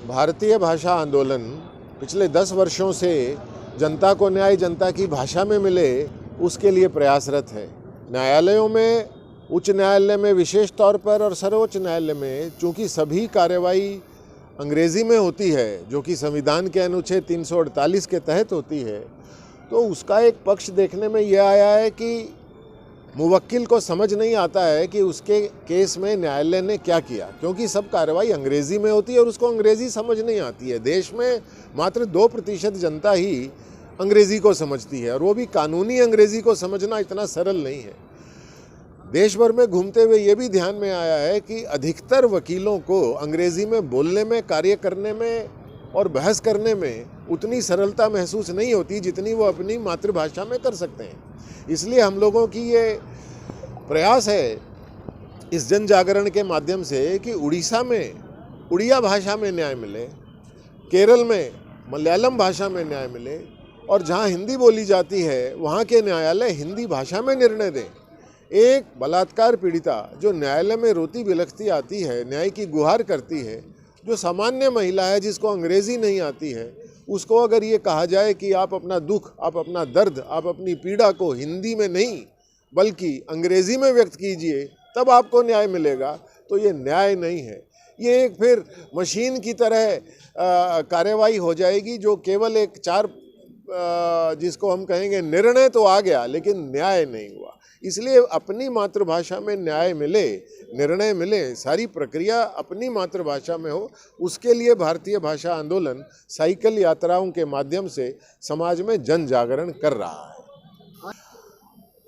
भारतीय भाषा आंदोलन पिछले 10 वर्षों से जनता को न्याय जनता की भाषा में मिले उसके लिए प्रयासरत है। न्यायालयों में, उच्च न्यायालय में विशेष तौर पर और सर्वोच्च न्यायालय में चूँकि सभी कार्रवाई अंग्रेज़ी में होती है, जो कि संविधान के अनुच्छेद 348 के तहत होती है, तो उसका एक पक्ष देखने में यह आया है कि मुवक्किल को समझ नहीं आता है कि उसके केस में न्यायालय ने क्या किया, क्योंकि सब कार्रवाई अंग्रेज़ी में होती है और उसको अंग्रेज़ी समझ नहीं आती है। देश में मात्र 2% जनता ही अंग्रेज़ी को समझती है, और वो भी कानूनी अंग्रेज़ी को समझना इतना सरल नहीं है। देश भर में घूमते हुए ये भी ध्यान में आया है कि अधिकतर वकीलों को अंग्रेज़ी में बोलने में, कार्य करने में और बहस करने में उतनी सरलता महसूस नहीं होती जितनी वो अपनी मातृभाषा में कर सकते हैं। इसलिए हम लोगों की ये प्रयास है इस जन जागरण के माध्यम से कि उड़ीसा में उड़िया भाषा में न्याय मिले, केरल में मलयालम भाषा में न्याय मिले, और जहाँ हिंदी बोली जाती है वहाँ के न्यायालय हिंदी भाषा में निर्णय दें। एक बलात्कार पीड़िता जो न्यायालय में रोती बिलखती आती है, न्याय की गुहार करती है, जो सामान्य महिला है जिसको अंग्रेज़ी नहीं आती है, उसको अगर ये कहा जाए कि आप अपना दुख, आप अपना दर्द, आप अपनी पीड़ा को हिंदी में नहीं बल्कि अंग्रेज़ी में व्यक्त कीजिए तब आपको न्याय मिलेगा, तो ये न्याय नहीं है। ये एक फिर मशीन की तरह कार्रवाई हो जाएगी जो केवल एक जिसको हम कहेंगे निर्णय तो आ गया लेकिन न्याय नहीं हुआ। इसलिए अपनी मातृभाषा में न्याय मिले, निर्णय मिले, सारी प्रक्रिया अपनी मातृभाषा में हो, उसके लिए भारतीय भाषा आंदोलन साइकिल यात्राओं के माध्यम से समाज में जन जागरण कर रहा है।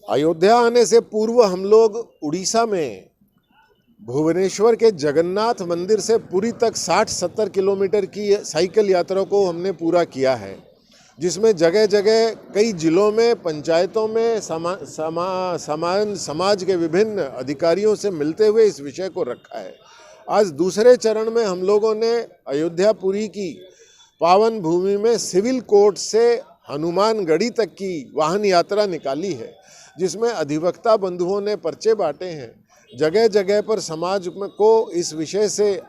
अयोध्या आने से पूर्व हम लोग उड़ीसा में भुवनेश्वर के जगन्नाथ मंदिर से पुरी तक 60-70 किलोमीटर की साइकिल यात्रा को हमने पूरा किया है, जिसमें जगह जगह कई जिलों में, पंचायतों में समाज के विभिन्न अधिकारियों से मिलते हुए इस विषय को रखा है। आज दूसरे चरण में हम लोगों ने अयोध्यापुरी की पावन भूमि में सिविल कोर्ट से हनुमानगढ़ी तक की वाहन यात्रा निकाली है, जिसमें अधिवक्ता बंधुओं ने पर्चे बांटे हैं, जगह जगह पर समाज को इस विषय से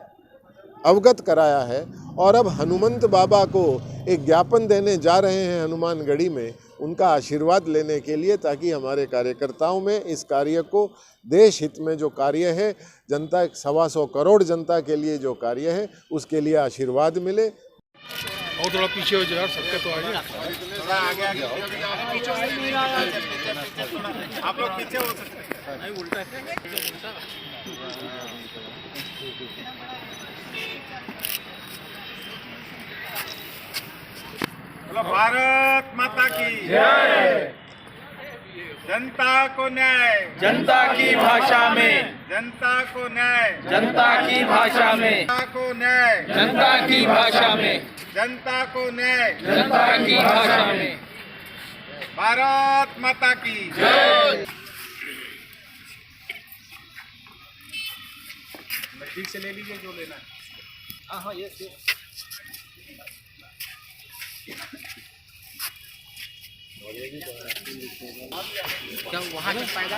अवगत कराया है, और अब हनुमंत बाबा को एक ज्ञापन देने जा रहे हैं हनुमानगढ़ी में, उनका आशीर्वाद लेने के लिए, ताकि हमारे कार्यकर्ताओं में इस कार्य को, देश हित में जो कार्य है, जनता 125 करोड़ जनता के लिए जो कार्य है, उसके लिए आशीर्वाद मिले। और थोड़ा पीछे हो जाए, सबके तो आगे थोड़ा आगे आप लोग पीछे हो सकते हैं, नहीं उल्टा भारत माता की जय। जनता को न्याय जनता की भाषा में, जनता को न्याय जनता की भाषा में, जनता को न्याय जनता की भाषा में, जनता को न्याय जनता की भाषा में। भारत माता की जय। ठीक से ले लीजिए जो लेना है। हाँ ये क्या वहाँ से पैदा